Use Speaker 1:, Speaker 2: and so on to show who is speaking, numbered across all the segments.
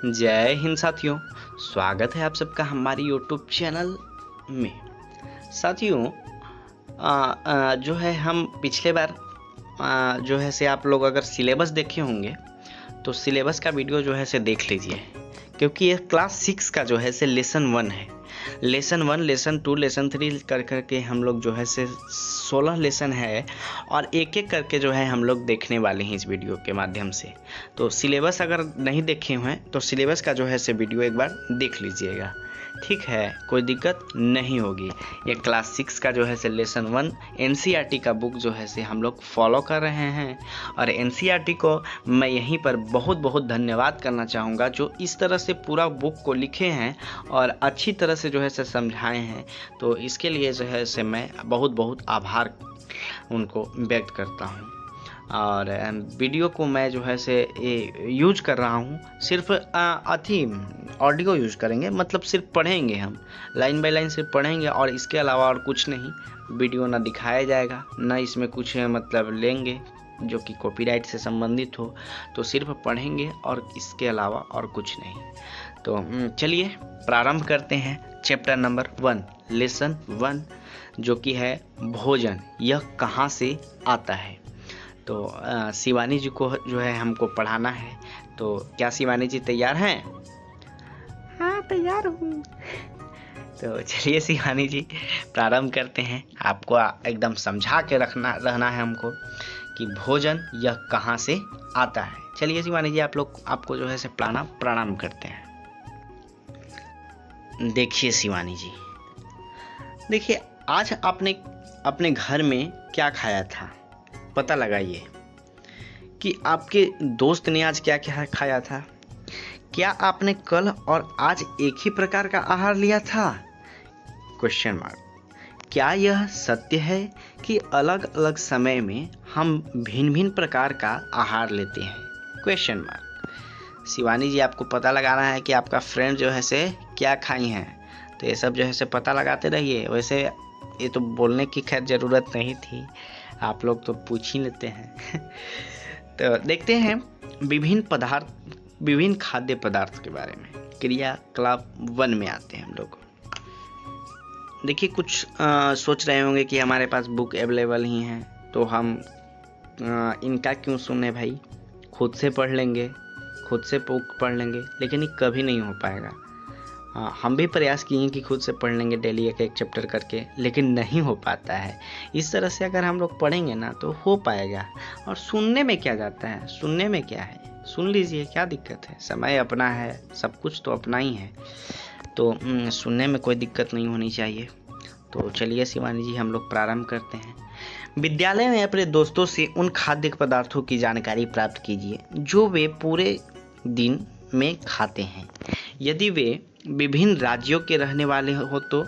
Speaker 1: जय हिंद साथियों, स्वागत है आप सबका हमारी यूट्यूब चैनल में। साथियों जो है हम पिछले बार जो है से आप लोग अगर सिलेबस देखे होंगे तो सिलेबस का वीडियो जो है से देख लीजिए, क्योंकि ये क्लास 6 का जो है से लेसन 1 है। लेसन 1, लेसन 2, लेसन 3 कर करके हम लोग जो है से 16 लेसन है और एक एक करके जो है हम लोग देखने वाले हैं इस वीडियो के माध्यम से। तो सिलेबस अगर नहीं देखे हुए हैं तो सिलेबस का जो है से वीडियो एक बार देख लीजिएगा, ठीक है, कोई दिक्कत नहीं होगी। ये क्लास 6 का जो है से लेसन 1 एनसीईआरटी का बुक जो है से हम लोग फॉलो कर रहे हैं और एनसीईआरटी को मैं यहीं पर बहुत बहुत धन्यवाद करना चाहूँगा जो इस तरह से पूरा बुक को लिखे हैं और अच्छी तरह से जो है से समझाए हैं। तो इसके लिए जो है से मैं बहुत बहुत आभार उनको व्यक्त करता हूँ। और वीडियो को मैं जो है से यूज कर रहा हूँ, सिर्फ ऑडियो यूज करेंगे, मतलब सिर्फ पढ़ेंगे, हम लाइन बाय लाइन सिर्फ पढ़ेंगे और इसके अलावा और कुछ नहीं। वीडियो ना दिखाया जाएगा, ना इसमें कुछ मतलब लेंगे जो कि कॉपीराइट से संबंधित हो, तो सिर्फ पढ़ेंगे और इसके अलावा और कुछ नहीं। तो चलिए प्रारंभ करते हैं चैप्टर नंबर 1, लेसन 1, जो कि है भोजन यह कहाँ से आता है। तो शिवानी जी को जो है हमको पढ़ाना है। तो क्या शिवानी जी तैयार हैं?
Speaker 2: हाँ, तैयार हूँ।
Speaker 1: तो चलिए शिवानी जी प्रारंभ करते हैं। आपको एकदम समझा के रहना है हमको कि भोजन यह कहाँ से आता है। चलिए शिवानी जी आपको जो है से प्रणाम करते हैं। देखिए शिवानी जी, देखिए आज आपने अपने घर में क्या खाया था, पता लगाइए कि आपके दोस्त ने आज क्या क्या खाया था। क्या आपने कल और आज एक ही प्रकार का आहार लिया था? Question mark. क्या यह सत्य है कि अलग अलग समय में हम भिन्न भिन्न प्रकार का आहार लेते हैं? Question mark. शिवानी जी आपको पता लगाना है कि आपका फ्रेंड जो है से क्या खाई हैं, तो ये सब जो है से पता लगाते रहिए। वैसे ये तो बोलने की खैर ज़रूरत नहीं थी, आप लोग तो पूछ ही लेते हैं। तो देखते हैं विभिन्न खाद्य पदार्थ के बारे में। क्रियाकलाप 1 में आते हैं हम लोग। देखिए कुछ सोच रहे होंगे कि हमारे पास बुक अवेलेबल ही है तो हम इनका क्यों सुने भाई, खुद से पढ़ लेंगे, खुद से बुक पढ़ लेंगे, लेकिन ये कभी नहीं हो पाएगा। हम भी प्रयास किए कि खुद से पढ़ लेंगे डेली एक एक चैप्टर करके, लेकिन नहीं हो पाता है। इस तरह से अगर हम लोग पढ़ेंगे ना तो हो पाएगा। और सुनने में क्या जाता है, सुनने में क्या है, सुन लीजिए, क्या दिक्कत है, समय अपना है, सब कुछ तो अपना ही है, तो सुनने में कोई दिक्कत नहीं होनी चाहिए। तो चलिए शिवानी जी हम लोग प्रारंभ करते हैं। विद्यालय में अपने दोस्तों से उन खाद्य पदार्थों की जानकारी प्राप्त कीजिए जो वे पूरे दिन में खाते हैं। यदि वे विभिन्न राज्यों के रहने वाले हो तो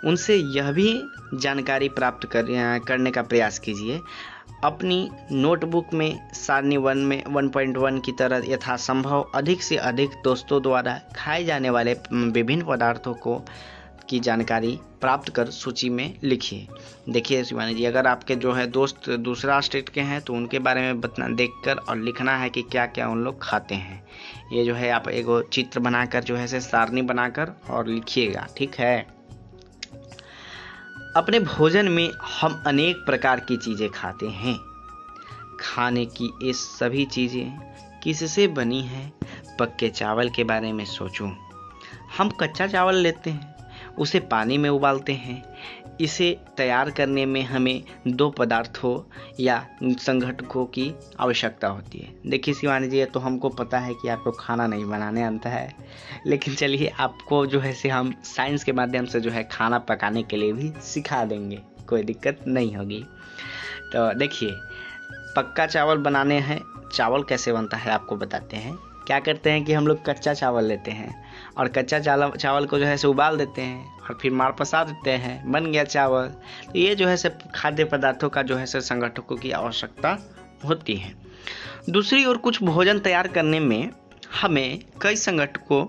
Speaker 1: उनसे यह भी जानकारी प्राप्त करने का प्रयास कीजिए। अपनी नोटबुक में सारणी 1.1 की तरह यथासंभव अधिक से अधिक दोस्तों द्वारा खाए जाने वाले विभिन्न पदार्थों की जानकारी प्राप्त कर सूची में लिखिए। देखिए शिवानी जी, अगर आपके जो है दोस्त दूसरा स्टेट के हैं तो उनके बारे में देखकर और लिखना है कि क्या क्या उन लोग खाते हैं। ये जो है आप एक चित्र बनाकर जो है से सारणी बनाकर और लिखिएगा, ठीक है। अपने भोजन में हम अनेक प्रकार की चीज़ें खाते हैं। खाने की ये सभी चीज़ें किससे बनी हैं? पक्के चावल के बारे में सोचूं। हम कच्चा चावल लेते हैं, उसे पानी में उबालते हैं। इसे तैयार करने में हमें 2 पदार्थों या संघटकों की आवश्यकता होती है। देखिए शिवानी जी, तो हमको पता है कि आपको खाना नहीं बनाने आता है, लेकिन चलिए आपको जो है से हम साइंस के माध्यम से जो है खाना पकाने के लिए भी सिखा देंगे, कोई दिक्कत नहीं होगी। तो देखिए पक्का चावल बनाने हैं, चावल कैसे बनता है आपको बताते हैं। क्या करते हैं कि हम लोग कच्चा चावल लेते हैं और कच्चा चावल को जो है से उबाल देते हैं और फिर मार पसा देते हैं, बन गया चावल। तो ये जो है से खाद्य पदार्थों का जो है से संघटकों की आवश्यकता होती है। दूसरी ओर कुछ भोजन तैयार करने में हमें कई संघटकों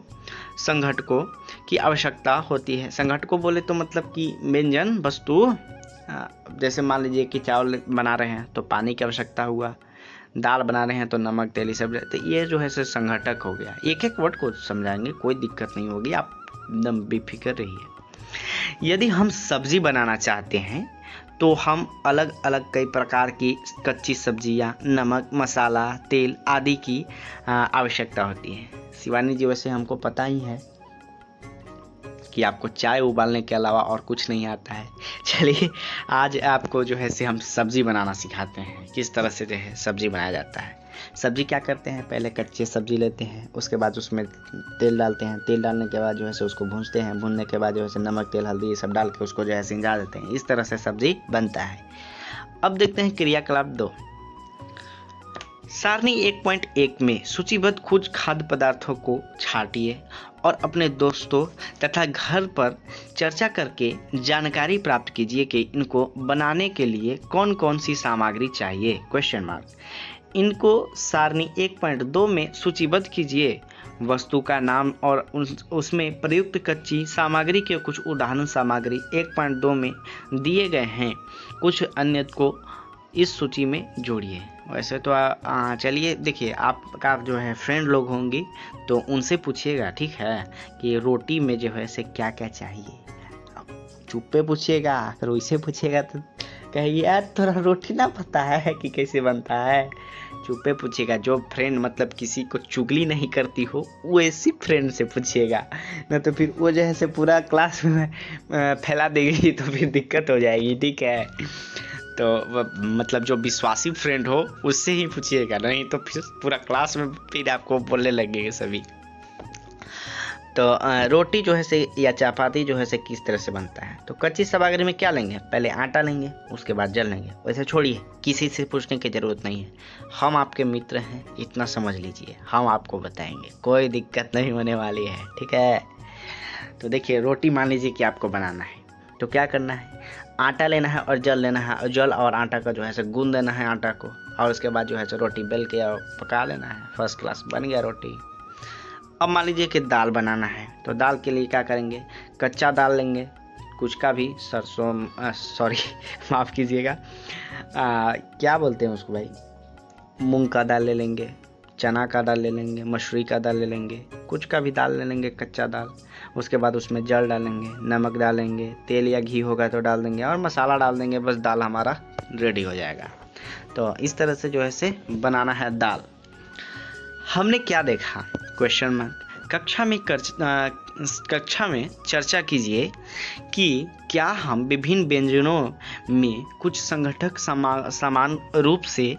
Speaker 1: की आवश्यकता होती है। संघटकों बोले तो मतलब कि व्यंजन वस्तु, जैसे मान लीजिए कि चावल बना रहे हैं तो पानी की आवश्यकता हुआ, दाल बना रहे हैं तो नमक तेल ये सब, तो ये जो है से संघटक हो गया। एक एक वर्ड को समझाएंगे, कोई दिक्कत नहीं होगी, आप एकदम बेफिक्र रहिए। यदि हम सब्जी बनाना चाहते हैं तो हम अलग अलग कई प्रकार की कच्ची सब्जियां, नमक, मसाला, तेल आदि की आवश्यकता होती है। शिवानी जी, वैसे हमको पता ही है कि आपको चाय उबालने के अलावा और कुछ नहीं आता है। चलिए आज आपको जो है से हम सब्जी बनाना सिखाते हैं, किस तरह से जो है सब्जी बनाया जाता है। सब्जी क्या करते हैं, पहले कच्चे सब्जी लेते हैं, उसके बाद उसमें तेल डालते हैं, तेल डालने के बाद जो है से उसको भूनते हैं, भूनने के बाद जो है से नमक, तेल, हल्दी ये सब डाल के उसको जो है सिंगा देते हैं। इस तरह से सब्जी बनता है। अब देखते हैं क्रियाकलाप 2। सारणी 1.1 में सूचीबद्ध कुछ खाद्य पदार्थों को छांटिए और अपने दोस्तों तथा घर पर चर्चा करके जानकारी प्राप्त कीजिए कि इनको बनाने के लिए कौन कौन सी सामग्री चाहिए, क्वेश्चन मार्क। इनको सारणी 1.2 में सूचीबद्ध कीजिए। वस्तु का नाम और उसमें प्रयुक्त कच्ची सामग्री के कुछ उदाहरण सामग्री 1.2 में दिए गए हैं, कुछ अन्य को इस सूची में जोड़िए। वैसे तो चलिए देखिए, आपका जो है फ्रेंड लोग होंगी तो उनसे पूछिएगा, ठीक है, कि रोटी में जो है से क्या क्या चाहिए। चुप्पे पूछिएगा, अगर वैसे पूछिएगा तो कहिए यार थोड़ा रोटी ना पता है कि कैसे बनता है। चुप्पे पूछिएगा। जो फ्रेंड मतलब किसी को चुगली नहीं करती हो वैसी फ्रेंड से पूछिएगा, नहीं तो फिर वो जो है से पूरा क्लास में फैला देगी तो फिर दिक्कत हो जाएगी, ठीक है। तो मतलब जो विश्वासी फ्रेंड हो उससे ही पूछिएगा, नहीं तो फिर पूरा क्लास में फिर आपको बोलने लगेंगे सभी। तो रोटी जो है से या चपाती जो है से किस तरह से बनता है, तो कच्ची सामग्री में क्या लेंगे, पहले आटा लेंगे, उसके बाद जल लेंगे। वैसे छोड़िए, किसी से पूछने की ज़रूरत नहीं है, हम आपके मित्र हैं, इतना समझ लीजिए, हम आपको बताएंगे, कोई दिक्कत नहीं होने वाली है, ठीक है। तो देखिए, रोटी मान लीजिए कि आपको बनाना है, तो क्या करना है, आटा लेना है और जल लेना है, और जल और आटा का जो है से गूंद देना है आटा को, और उसके बाद जो है से रोटी बेल के और पका लेना है, फर्स्ट क्लास बन गया रोटी। अब मान लीजिए कि दाल बनाना है, तो दाल के लिए क्या करेंगे, कच्चा दाल लेंगे, कुछ का भी, सरसों सॉरी माफ़ कीजिएगा, क्या बोलते हैं उसको भाई, मूंग का दाल ले लेंगे, चना का दाल ले लेंगे, मसूरी का दाल ले लेंगे, कुछ का भी दाल ले लेंगे, कच्चा दाल। उसके बाद उसमें जल डालेंगे, नमक डालेंगे, तेल या घी होगा तो डाल देंगे, और मसाला डाल देंगे, बस दाल हमारा रेडी हो जाएगा। तो इस तरह से जो है से बनाना है दाल। हमने क्या देखा, क्वेश्चन मार्क। कक्षा में चर्चा कीजिए कि क्या हम विभिन्न व्यंजनों में कुछ संघटक समान रूप से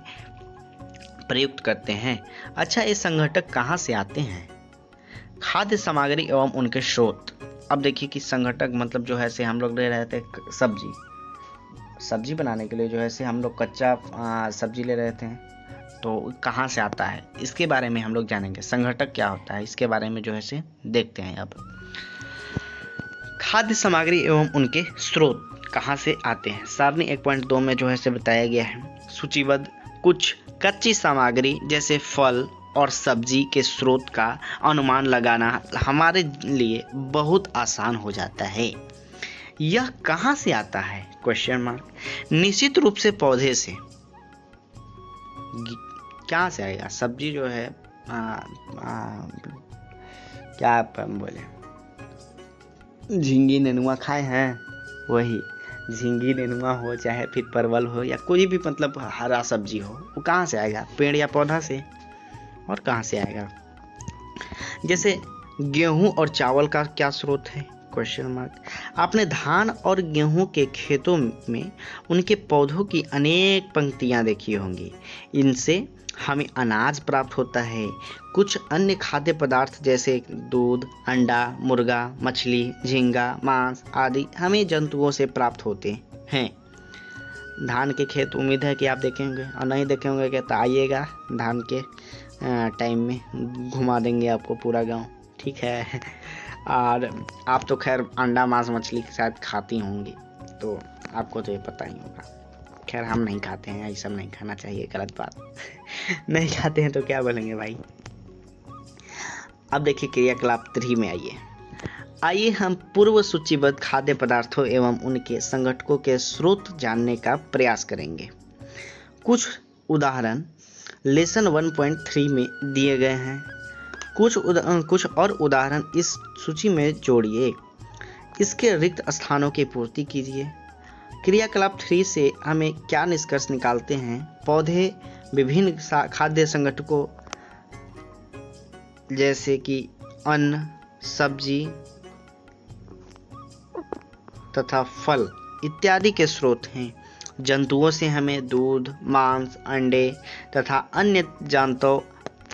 Speaker 1: प्रयुक्त करते हैं। अच्छा, ये संघटक कहाँ से आते हैं, खाद्य सामग्री एवं उनके स्रोत। अब देखिए कि संघटक मतलब जो है से हम लोग ले रहे थे सब्जी बनाने के लिए जो है से हम लोग कच्चा सब्जी ले रहे थे, तो कहाँ से आता है इसके बारे में हम लोग जानेंगे। संघटक क्या होता है इसके बारे में जो है से देखते हैं। अब खाद्य सामग्री एवं उनके स्रोत कहाँ से आते हैं, सारणी 1.2 में जो है से बताया गया है। सूचीबद्ध कुछ कच्ची सामग्री जैसे फल और सब्जी के स्रोत का अनुमान लगाना हमारे लिए बहुत आसान हो जाता है। यह कहाँ से आता है, क्वेश्चन मार्क। निश्चित रूप से पौधे से। क्या से आएगा, सब्जी जो है क्या बोले, झींगी नेनुआ खाए हैं, वही झींगी नेनुआ हो चाहे फिर परवल हो या कोई भी मतलब हरा सब्जी हो, वो कहाँ से आएगा, पेड़ या पौधा से, और कहाँ से आएगा। जैसे गेहूं और चावल का क्या स्रोत है, क्वेश्चन मार्क। आपने धान और गेहूं के खेतों में उनके पौधों की अनेक पंक्तियां देखी होंगी, इनसे हमें अनाज प्राप्त होता है। कुछ अन्य खाद्य पदार्थ जैसे दूध, अंडा, मुर्गा, मछली, झींगा, मांस आदि हमें जंतुओं से प्राप्त होते हैं। धान के खेत उम्मीद है कि आप देखेंगे, और नहीं देखे होंगे क्या तो आइएगा, धान के टाइम में घुमा देंगे आपको पूरा गांव, ठीक है। और आप तो खैर अंडा, मांस, मछली के साथ खाती होंगी, तो आपको तो ये पता ही होगा। खैर हम नहीं खाते हैं, ये सब नहीं खाना चाहिए, गलत बात। नहीं खाते हैं तो क्या बोलेंगे भाई। अब देखिए क्रियाकलाप 3 में आइए हम पूर्व सूचीबद्ध खाद्य पदार्थों एवं उनके संघटकों के स्रोत जानने का प्रयास करेंगे। कुछ उदाहरण लेसन 1.3 में दिए गए हैं। कुछ और उदाहरण इस सूची में जोड़िए। इसके रिक्त स्थानों की पूर्ति कीजिए। क्रियाकलाप 3 से हमें क्या निष्कर्ष निकालते हैं? पौधे विभिन्न खाद्य संगठकों जैसे कि अन्न, सब्जी तथा फल इत्यादि के स्रोत हैं। जंतुओं से हमें दूध, मांस, अंडे तथा अन्य जंतु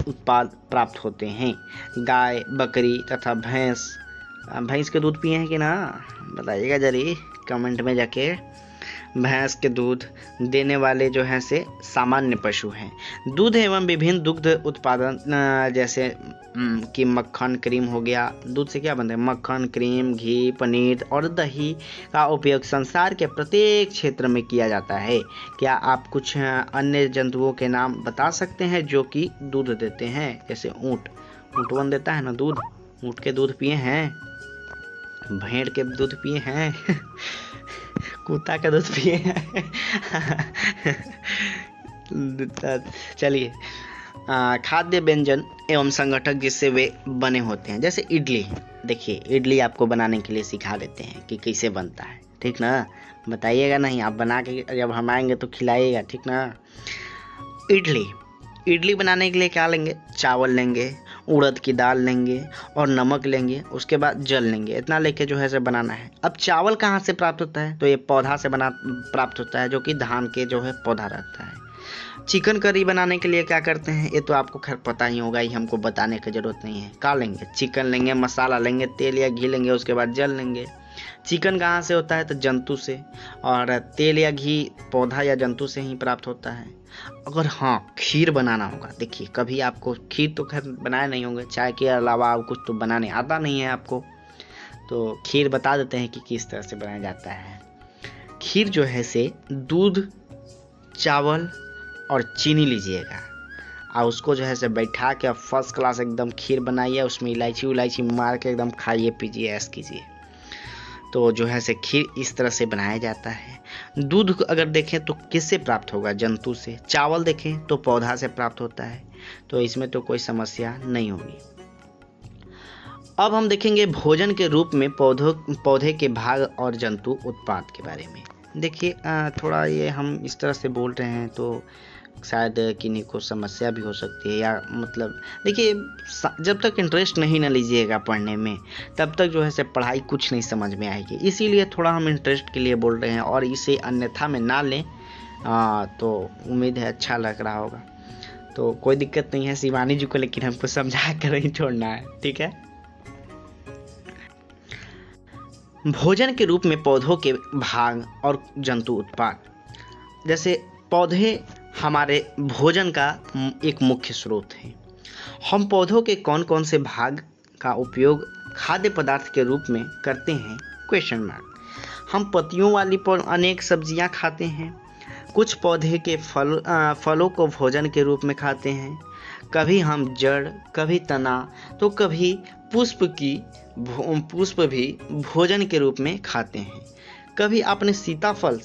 Speaker 1: उत्पाद प्राप्त होते हैं। गाय, बकरी तथा भैंस के दूध पिए हैं कि ना, बताइएगा जरी कमेंट में जाके। भैंस के दूध देने वाले जो हैं से सामान्य पशु हैं। दूध एवं विभिन्न दुग्ध उत्पादन जैसे कि मक्खन, क्रीम हो गया। दूध से क्या बनता है? मक्खन, क्रीम, घी, पनीर और दही का उपयोग संसार के प्रत्येक क्षेत्र में किया जाता है। क्या आप कुछ अन्य जंतुओं के नाम बता सकते हैं जो कि दूध देते हैं? जैसे ऊँटवन देता है ना दूध, ऊँट के दूध पिए हैं, भेड़ के दूध पिए हैं, कुत्ता का दूध पिए हैं। चलिए, खाद्य व्यंजन एवं संगठक जिससे वे बने होते हैं, जैसे इडली। देखिए, इडली आपको बनाने के लिए सिखा देते हैं कि कैसे बनता है, ठीक ना? बताइएगा नहीं, आप बना के जब हम आएंगे तो खिलाइएगा, ठीक ना? इडली बनाने के लिए क्या लेंगे? चावल लेंगे, उड़द की दाल लेंगे और नमक लेंगे, उसके बाद जल लेंगे। इतना लेके जो है से बनाना है। अब चावल कहाँ से प्राप्त होता है? तो ये पौधा से प्राप्त होता है, जो कि धान के जो है पौधा रहता है। चिकन करी बनाने के लिए क्या करते हैं? ये तो आपको खैर पता ही होगा, ही हमको बताने की जरूरत नहीं है। क्या लेंगे? चिकन लेंगे, मसाला लेंगे, तेल या घी लेंगे, उसके बाद जल लेंगे। चिकन कहाँ से होता है? तो जंतु से, और तेल या घी पौधा या जंतु से ही प्राप्त होता है। अगर हाँ खीर बनाना होगा, देखिए कभी आपको खीर तो खैर बनाए नहीं होंगे, चाय के अलावा कुछ तो बनाने आता नहीं है आपको, तो खीर बता देते हैं कि किस तरह से बनाया जाता है। खीर जो है से दूध, चावल और चीनी लीजिएगा और उसको जो है से बैठा के फर्स्ट क्लास एकदम खीर बनाइए, उसमें इलायची मार के एकदम खाइए, पीजिए, ऐश कीजिए। तो जो है से खीर इस तरह से बनाया जाता है। दूध अगर देखें तो किससे प्राप्त होगा? जंतु से। चावल देखें तो पौधा से प्राप्त होता है, तो इसमें तो कोई समस्या नहीं होगी। अब हम देखेंगे भोजन के रूप में पौधे के भाग और जंतु उत्पाद के बारे में। देखिए, थोड़ा ये हम इस तरह से बोल रहे हैं तो शायद किन्हीं को समस्या भी हो सकती है, या मतलब देखिए, जब तक इंटरेस्ट नहीं ना लीजिएगा पढ़ने में, तब तक जो है से पढ़ाई कुछ नहीं समझ में आएगी। इसीलिए थोड़ा हम इंटरेस्ट के लिए बोल रहे हैं, और इसे अन्यथा में ना लें तो उम्मीद है अच्छा लग रहा होगा। तो कोई दिक्कत नहीं है शिवानी जी को, लेकिन हमको समझा कर ही छोड़ना है, ठीक है? भोजन के रूप में पौधों के भाग और जंतु उत्पाद। जैसे पौधे हमारे भोजन का एक मुख्य स्रोत है। हम पौधों के कौन कौन से भाग का उपयोग खाद्य पदार्थ के रूप में करते हैं? Question mark. हम पत्तियों वाली अनेक सब्जियां खाते हैं। कुछ पौधे के फलों को भोजन के रूप में खाते हैं। कभी हम जड़, कभी तना, तो कभी पुष्प भी भोजन के रूप में खाते हैं। कभी आपने सीताफल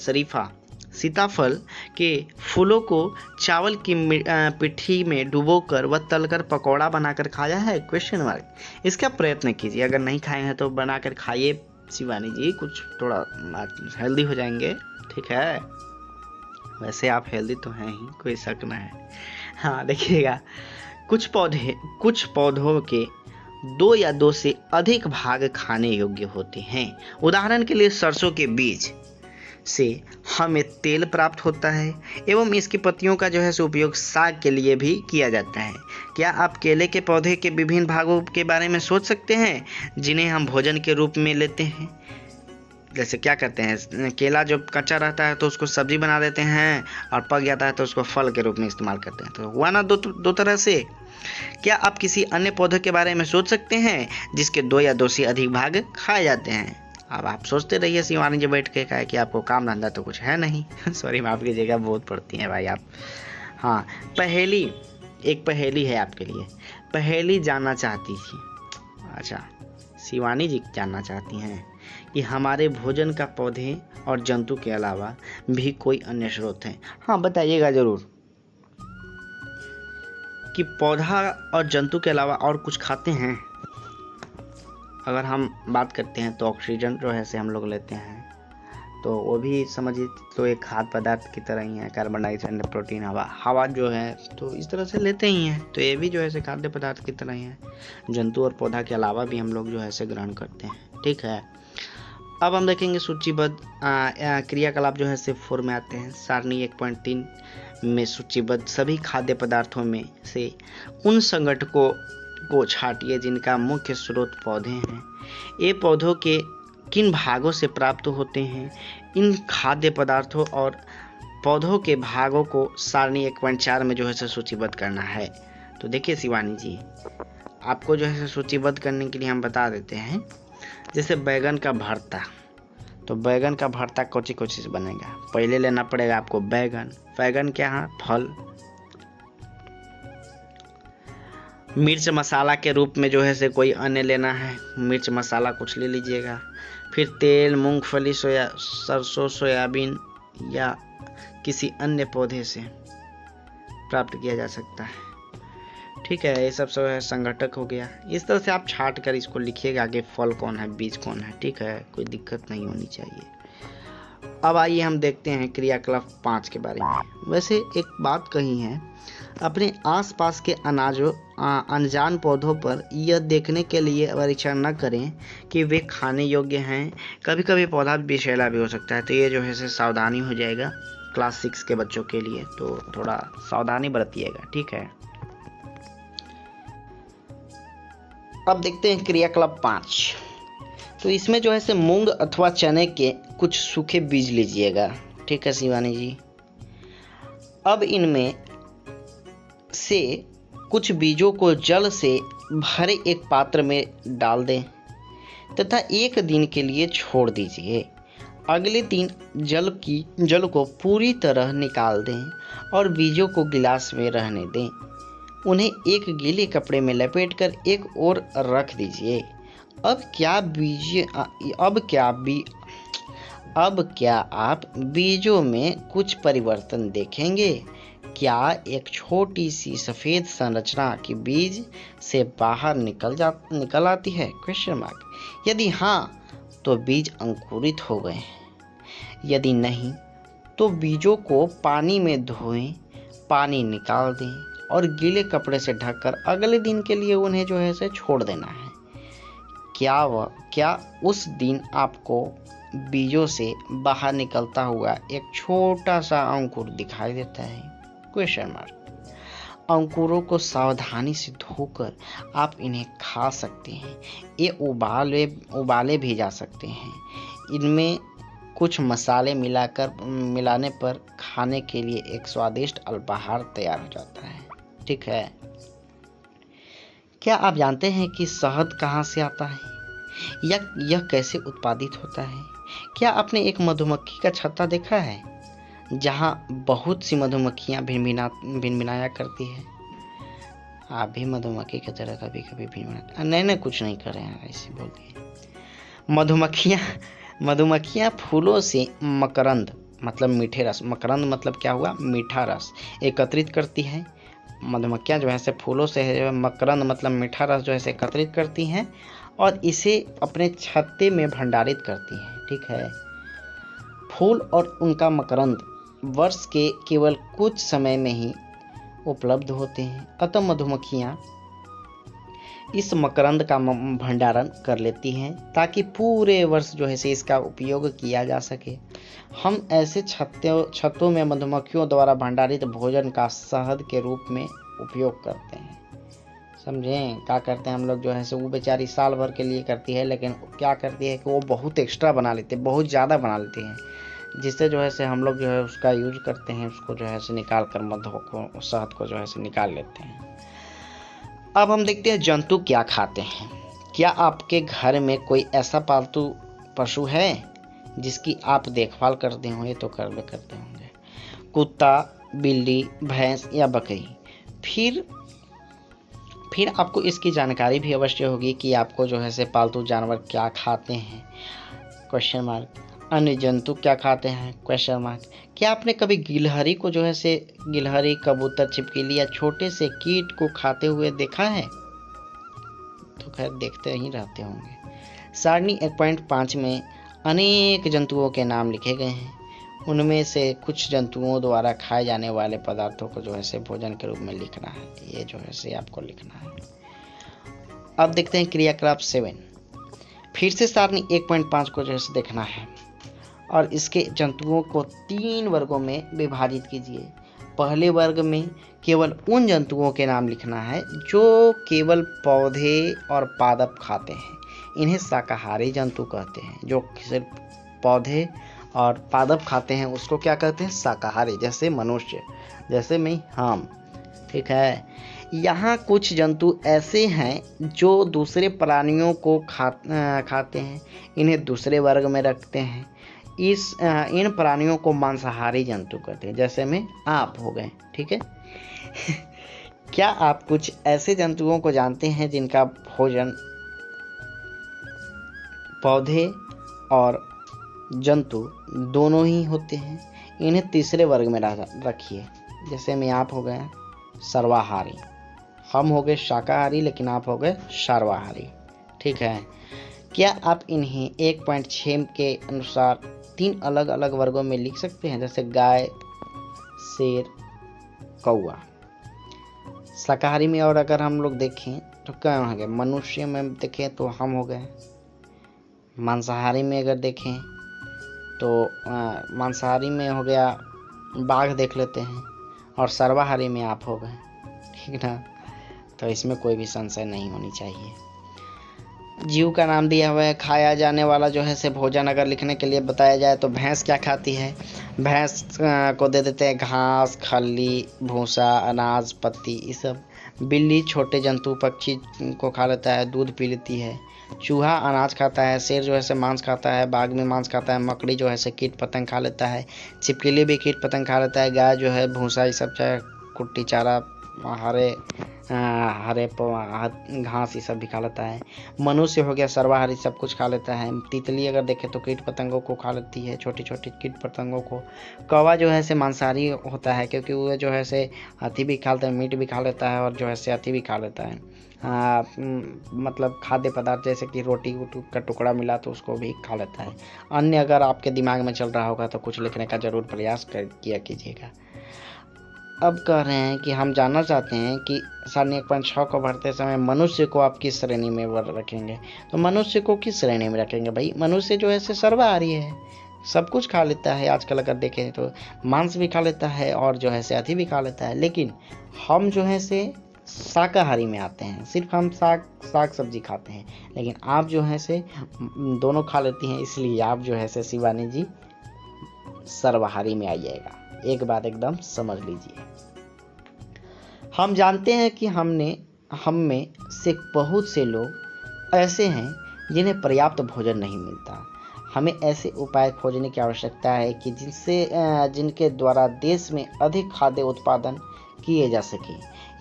Speaker 1: के फूलों को चावल की पिट्ठी में डुबोकर व तलकर पकौड़ा बनाकर खाया है? Question mark. इसका प्रयत्न कीजिए, अगर नहीं खाए हैं तो बनाकर खाइए शिवानी जी, कुछ थोड़ा हेल्दी हो जाएंगे, ठीक है? वैसे आप हेल्दी तो हैं ही, कोई शक ना है। हाँ देखिएगा, कुछ पौधों के 2 या 2 से अधिक भाग खाने योग्य होते हैं। उदाहरण के लिए सरसों के बीज से हमें तेल प्राप्त होता है एवं इसकी पत्तियों का जो है सो उपयोग साग के लिए भी किया जाता है। क्या आप केले के पौधे के विभिन्न भागों के बारे में सोच सकते हैं जिन्हें हम भोजन के रूप में लेते हैं? जैसे क्या करते हैं, केला जब कच्चा रहता है तो उसको सब्जी बना देते हैं, और पक जाता है तो उसको फल के रूप में इस्तेमाल करते हैं। तो हुआ ना दो तरह से। क्या आप किसी अन्य पौधे के बारे में सोच सकते हैं जिसके 2 या 2 से अधिक भाग खाए जाते हैं? अब आप सोचते रहिए शिवानी जी बैठ के, कहे कि आपको काम धंधा तो कुछ है नहीं। सॉरी, माफ कीजिएगा, बहुत पढ़ती हैं भाई आप। हाँ, एक पहेली है आपके लिए। पहेली जानना चाहती थी, अच्छा शिवानी जी जानना चाहती हैं कि हमारे भोजन का पौधे और जंतु के अलावा भी कोई अन्य स्रोत है? हाँ बताइएगा जरूर। कि पौधा और जंतु के अलावा और कुछ खाते हैं? अगर हम बात करते हैं तो ऑक्सीजन जो है से हम लोग लेते हैं, तो वो भी समझिए तो एक खाद्य पदार्थ की तरह ही है। कार्बन डाइऑक्साइड, प्रोटीन, हवा जो है तो इस तरह से लेते ही हैं, तो ये भी जो है से खाद्य पदार्थ की तरह ही है। जंतु और पौधा के अलावा भी हम लोग जो है से ग्रहण करते हैं। ठीक है, अब हम देखेंगे सूचीबद्ध क्रियाकलाप जो है से 4 में आते हैं। सारणी 1.3 में सूचीबद्ध सभी खाद्य पदार्थों में से उन संगठकों को छांटिए जिनका मुख्य स्रोत पौधे हैं। ये पौधों के किन भागों से प्राप्त होते हैं? इन खाद्य पदार्थों और पौधों के भागों को सारणी 1.4 में जो है से सूचीबद्ध करना है। तो देखिए शिवानी जी, आपको जो है सूचीबद्ध करने के लिए हम बता देते हैं। जैसे बैगन का भरता, तो बैगन का भरता कोची से बनेगा? पहले लेना पड़ेगा आपको बैगन। बैगन क्या है? फल। मिर्च मसाला के रूप में जो है से कोई अन्य लेना है, मिर्च मसाला कुछ ले लीजिएगा। फिर तेल मूंगफली, सरसों, सोयाबीन या किसी अन्य पौधे से प्राप्त किया जा सकता है। ठीक है, ये सब संगठक हो गया। इस तरह से आप छांट कर इसको लिखिएगा आगे फल कौन है, बीज कौन है। ठीक है, कोई दिक्कत नहीं होनी चाहिए। अब आइए हम देखते हैं क्रियाकलाप 5 के बारे में। वैसे एक बात कही है, अपने आसपास के अनजान पौधों पर यह देखने के लिए परीक्षण न करें कि वे खाने योग्य हैं। कभी कभी पौधा विषैला भी हो सकता है, तो ये जो है से सावधानी हो जाएगा क्लास 6 के बच्चों के लिए, तो थोड़ा सावधानी बरतिएगा। ठीक है, अब देखते हैं क्रियाकलाप 5। तो इसमें जो है से मूंग अथवा चने के कुछ सूखे बीज लीजिएगा। ठीक है शिवानी जी, अब इनमें से कुछ बीजों को जल से भरे एक पात्र में डाल दें तथा 1 दिन के लिए छोड़ दीजिए। अगले दिन जल को पूरी तरह निकाल दें और बीजों को गिलास में रहने दें। उन्हें एक गीले कपड़े में लपेटकर एक ओर रख दीजिए। अब क्या आप बीजों में कुछ परिवर्तन देखेंगे? क्या एक छोटी सी सफेद संरचना की बीज से बाहर निकल आती है? Question mark. यदि हाँ, तो बीज अंकुरित हो गए हैं। यदि नहीं, तो बीजों को पानी में धोएं, पानी निकाल दें और गीले कपड़े से ढककर अगले दिन के लिए उन्हें जो है से छोड़ देना है। क्या उस दिन आपको बीजों से बाहर निकलता हुआ एक छोटा सा अंकुर दिखाई देता है? Question mark. अंकुरों को सावधानी से धोकर आप इन्हें खा सकते हैं। ये उबाले भी जा सकते हैं। इनमें कुछ मसाले मिलाने पर खाने के लिए एक स्वादिष्ट अल्पाहार तैयार हो जाता है। ठीक है, क्या आप जानते हैं कि शहद कहाँ से आता है या यह कैसे उत्पादित होता है? क्या आपने एक मधुमक्खी का छत्ता देखा है जहाँ बहुत सी मधुमक्खियाँ भिनभिनाया करती है? आप भी मधुमक्खी की तरह कभी कभी भिनभिनाते? नहीं, कुछ नहीं कर रहे हैं, ऐसे बोल दिए। मधुमक्खियाँ फूलों से मकरंद मतलब मीठे रस, मकरंद मतलब क्या हुआ? मीठा रस एकत्रित करती है। मधुमक्खियाँ जो है से फूलों से मकरंद मतलब मीठा रस जो है से एकत्रित करती हैं और इसे अपने छत्ते में भंडारित करती हैं। ठीक है, फूल और उनका मकरंद वर्ष के केवल कुछ समय में ही उपलब्ध होते हैं, अतः मधुमक्खियाँ इस मकरंद का भंडारण कर लेती हैं ताकि पूरे वर्ष जो है से इसका उपयोग किया जा सके। हम ऐसे छत्तों में मधुमक्खियों द्वारा भंडारित भोजन का शहद के रूप में उपयोग करते हैं। समझें क्या करते हैं हम लोग जो है से, वो बेचारी साल भर के लिए करती है, लेकिन क्या करती है कि वो बहुत एक्स्ट्रा बना लेते हैं, बहुत ज़्यादा बना लेते हैं, जिससे जो है से हम लोग जो है उसका यूज करते हैं, उसको जो है से निकाल कर मधु को, शहद को जो है से निकाल लेते हैं। अब हम देखते हैं जंतु क्या खाते हैं। क्या आपके घर में कोई ऐसा पालतू पशु है जिसकी आप देखभाल करते होंगे? तो करते होंगे, कुत्ता, बिल्ली, भैंस या बकरी। फिर आपको इसकी जानकारी भी अवश्य होगी कि आपको जो है से पालतू जानवर क्या खाते हैं। Question mark. अन्य जंतु क्या खाते हैं? Question mark. क्या आपने कभी गिलहरी को जो है से गिलहरी, कबूतर, छिपकली या छोटे से कीट को खाते हुए देखा है? तो खैर देखते ही रहते होंगे। सारणी 1.5 में अनेक जंतुओं के नाम लिखे गए हैं। उनमें से कुछ जंतुओं द्वारा खाए जाने वाले पदार्थों को जो है से भोजन के रूप में लिखना है। ये जो है से आपको लिखना है। अब देखते हैं क्रियाकलाप 7। फिर से सारणी 1.5 को जो है से देखना है और इसके जंतुओं को 3 वर्गों में विभाजित कीजिए। पहले वर्ग में केवल उन जंतुओं के नाम लिखना है जो केवल पौधे और पादप खाते हैं। इन्हें शाकाहारी जंतु कहते हैं। जो सिर्फ पौधे और पादप खाते हैं उसको क्या कहते हैं? शाकाहारी। जैसे मनुष्य, जैसे मैं, हम। ठीक है। यहाँ कुछ जंतु ऐसे हैं जो दूसरे प्राणियों को खाते हैं। इन्हें दूसरे वर्ग में रखते हैं। इन प्राणियों को मांसाहारी जंतु कहते हैं। जैसे में आप हो गए। ठीक है। क्या आप कुछ ऐसे जंतुओं को जानते हैं जिनका भोजन पौधे और जंतु दोनों ही होते हैं? इन्हें तीसरे वर्ग में रखिए। जैसे में आप हो गए सर्वाहारी, हम हो गए शाकाहारी, लेकिन आप हो गए सर्वाहारी। ठीक है। क्या आप इन्हें 1.6 के अनुसार 3 अलग अलग वर्गों में लिख सकते हैं? जैसे गाय, शेर, कौआ। शाकाहारी में और अगर हम लोग देखें तो क्या हो गए? मनुष्य में देखें तो हम हो गए। मांसाहारी में अगर देखें तो मांसाहारी में हो गया बाघ, देख लेते हैं। और सर्वाहारी में आप हो गए। ठीक ना। तो इसमें कोई भी संशय नहीं होनी चाहिए। जीव का नाम दिया हुआ है। खाया जाने वाला जो है से भोजन अगर लिखने के लिए बताया जाए तो भैंस क्या खाती है? भैंस को दे देते हैं घास, खल्ली, भूसा, अनाज, पत्ती, ये सब। बिल्ली छोटे जंतु पक्षी को खा लेता है, दूध पी लेती है। चूहा अनाज खाता है। शेर जो है से मांस खाता है। बाघ में मांस खाता है। मकड़ी जो है से कीट पतंग खा लेता है। छिपकली भी कीट पतंग खा लेता है। गाय जो है भूसा, ये सब, चाहे कुट्टी चारा, हरे घास, ये सब भी खा लेता है। मनुष्य हो गया सर्वाहारी, सब कुछ खा लेता है। तितली अगर देखें तो कीट पतंगों को खा लेती है, छोटी छोटी कीट पतंगों को। कौवा जो है से मांसाहारी होता है क्योंकि वो जो है से हाथी भी खा लेता है, मीट भी खा लेता है और जो है से हाथी भी खा लेता है। मतलब खाद्य पदार्थ जैसे कि रोटी का टुकड़ा मिला तो उसको भी खा लेता है। अन्य अगर आपके दिमाग में चल रहा होगा तो कुछ लिखने का जरूर प्रयास किया कीजिएगा। अब कह रहे हैं कि हम जानना चाहते हैं कि सारणी 1.6 को भरते समय मनुष्य को आप किस श्रेणी में रखेंगे? तो मनुष्य को किस श्रेणी में रखेंगे भाई? मनुष्य जो है से सर्वाहारी है, सब कुछ खा लेता है। आजकल अगर देखें तो मांस भी खा लेता है और जो है से हाथी भी खा लेता है। लेकिन हम जो है से शाकाहारी में आते हैं। सिर्फ हम साग सब्जी खाते हैं। लेकिन आप जो है से दोनों खा लेती हैं, इसलिए आप जो है से शिवानी जी सर्वाहारी में आइएगा। एक बात एकदम समझ लीजिए। हम जानते हैं कि हम में से बहुत से लोग ऐसे हैं जिन्हें पर्याप्त भोजन नहीं मिलता। हमें ऐसे उपाय खोजने की आवश्यकता है कि जिनके द्वारा देश में अधिक खाद्य उत्पादन किए जा सके।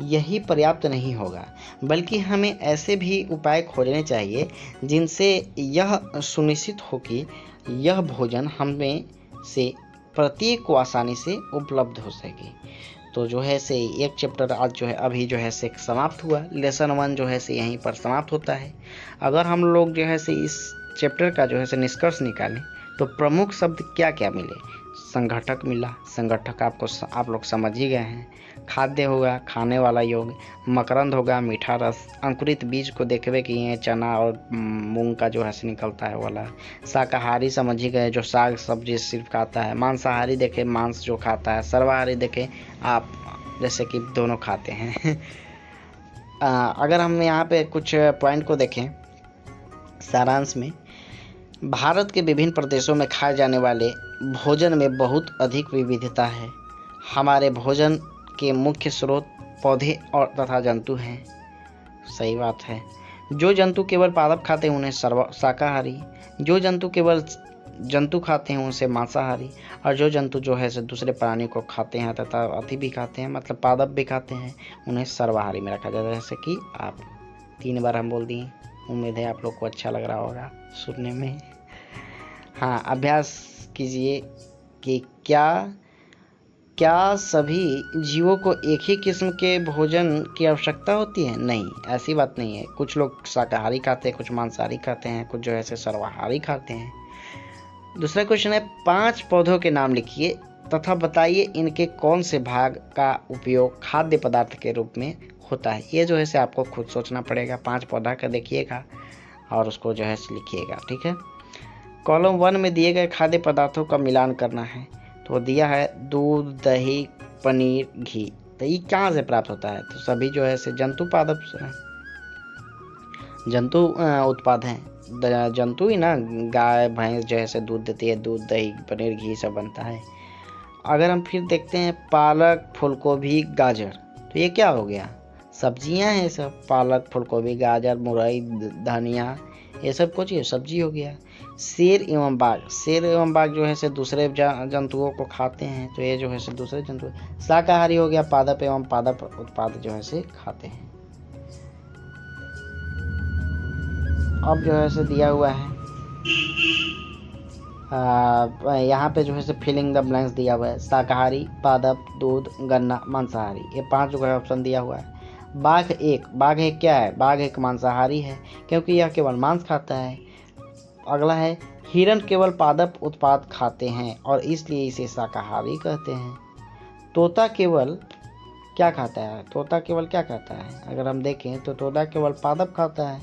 Speaker 1: यही पर्याप्त नहीं होगा, बल्कि हमें ऐसे भी उपाय खोजने चाहिए जिनसे यह सुनिश्चित हो कि यह भोजन हमें से प्रत्येक को आसानी से उपलब्ध हो सके। तो जो है से एक चैप्टर आज जो है अभी जो है से समाप्त हुआ। लेसन 1 जो है से यहीं पर समाप्त होता है। अगर हम लोग जो है से इस चैप्टर का जो है से निष्कर्ष निकालें तो प्रमुख शब्द क्या क्या मिले? संगठक मिला। संगठक आप लोग समझ ही गए हैं। खाद्य होगा खाने वाला योग। मकरंद होगा मीठा रस। अंकुरित बीज को देखवे कि ये चना और मूंग का जो है से निकलता है वाला। शाकाहारी समझ ही गए, जो साग सब्जी सिर्फ खाता है। मांसाहारी देखे मांस जो खाता है। सर्वाहारी देखे आप जैसे कि दोनों खाते हैं। अगर हम यहाँ पे कुछ पॉइंट को देखें सारांश में, भारत के विभिन्न प्रदेशों में खाए जाने वाले भोजन में बहुत अधिक विविधता है। हमारे भोजन के मुख्य स्रोत पौधे और तथा जंतु हैं। सही बात है। जो जंतु केवल पादप खाते हैं उन्हें शाकाहारी, जो जंतु केवल जंतु खाते हैं उनसे मांसाहारी, और जो जंतु जो है से दूसरे प्राणी को खाते हैं तथा अति भी खाते हैं, मतलब पादप भी खाते हैं, उन्हें सर्वाहारी में रखा जाता है। जैसे कि आप 3 बार हम बोल दिए। उम्मीद है आप लोग को अच्छा लग रहा होगा सुनने में। हाँ, अभ्यास कीजिए कि क्या सभी जीवों को एक ही किस्म के भोजन की आवश्यकता होती है? नहीं, ऐसी बात नहीं है। कुछ लोग शाकाहारी खाते हैं, कुछ मांसाहारी खाते हैं, कुछ जो है सर्वाहारी खाते हैं। दूसरा क्वेश्चन है, 5 पौधों के नाम लिखिए तथा बताइए इनके कौन से भाग का उपयोग खाद्य पदार्थ के रूप में होता है। ये जो है आपको खुद सोचना पड़ेगा। 5 पौधा का देखिएगा और उसको जो है लिखिएगा, ठीक है। कॉलम 1 में दिए गए खाद्य पदार्थों का मिलान करना है। तो दिया है दूध, दही, पनीर, घी। तो ये कहाँ से प्राप्त होता है? तो सभी जो है जंतु उत्पाद हैं। जंतु ही ना, गाय भैंस जो है दूध देती है, दूध, दही, पनीर, घी सब बनता है। अगर हम फिर देखते हैं पालक, फूलगोभी, गाजर, तो ये क्या हो गया? सब्जियां हैं सब। पालक, फूलगोभी, गाजर, मुरई, धनिया, ये सब कुछ ये सब्जी हो गया। शेर एवं बाघ जो है दूसरे जंतुओं को खाते हैं। तो ये जो है दूसरे जंतु। शाकाहारी हो गया, पादप एवं पादप उत्पाद जो है खाते हैं। अब जो है दिया हुआ है यहाँ पे जो है फिलिंग द ब्लैंक्स दिया हुआ है। शाकाहारी, पादप, दूध, गन्ना, मांसाहारी, ये 5 जो है ऑप्शन दिया हुआ है। बाघ एक क्या है? बाघ एक मांसाहारी है क्योंकि यह केवल मांस खाता है। अगला है हिरण केवल पादप उत्पाद खाते हैं और इसलिए इसे शाकाहारी कहते हैं। तोता केवल क्या खाता है? अगर हम देखें तो तोता केवल पादप खाता है,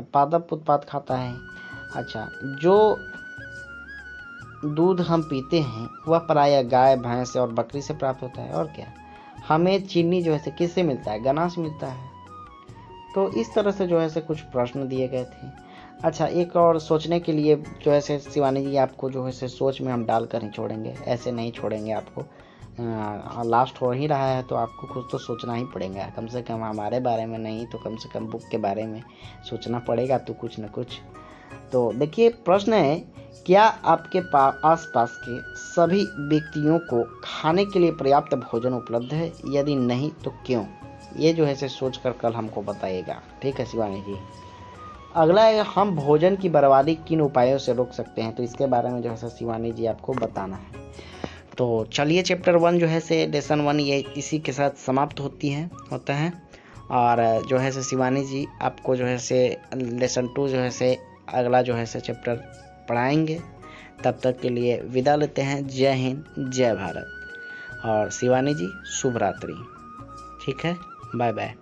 Speaker 1: पादप उत्पाद खाता है। अच्छा, जो दूध हम पीते हैं वह प्रायः गाय, भैंस और बकरी से प्राप्त होता है। और क्या, हमें चीनी जो है किससे मिलता है? गन्ना से मिलता है। तो इस तरह से जो है कुछ प्रश्न दिए गए थे। अच्छा, एक और सोचने के लिए जो है शिवानी जी आपको जो है सोच में हम डाल कर ही छोड़ेंगे, ऐसे नहीं छोड़ेंगे आपको। लास्ट हो ही रहा है तो आपको खुद तो सोचना ही पड़ेगा, कम से कम हमारे बारे में नहीं तो कम से कम बुक के बारे में सोचना पड़ेगा तो कुछ न कुछ। तो देखिए, प्रश्न है, क्या आपके आसपास के सभी व्यक्तियों को खाने के लिए पर्याप्त भोजन उपलब्ध है? यदि नहीं तो क्यों? ये जो है सोच कर कल हमको बताइएगा, ठीक है शिवानी जी। अगला है, हम भोजन की बर्बादी किन उपायों से रोक सकते हैं? तो इसके बारे में जो है शिवानी जी आपको बताना है। तो चलिए, चैप्टर 1 जो है लेसन 1 ये इसी के साथ समाप्त होता है। और जो है शिवानी जी आपको जो है लेसन 2 जो है अगला जो है चैप्टर पढ़ाएंगे। तब तक के लिए विदा लेते हैं। जय हिंद, जय भारत। और शिवानी जी शुभ रात्रि, ठीक है, बाय बाय।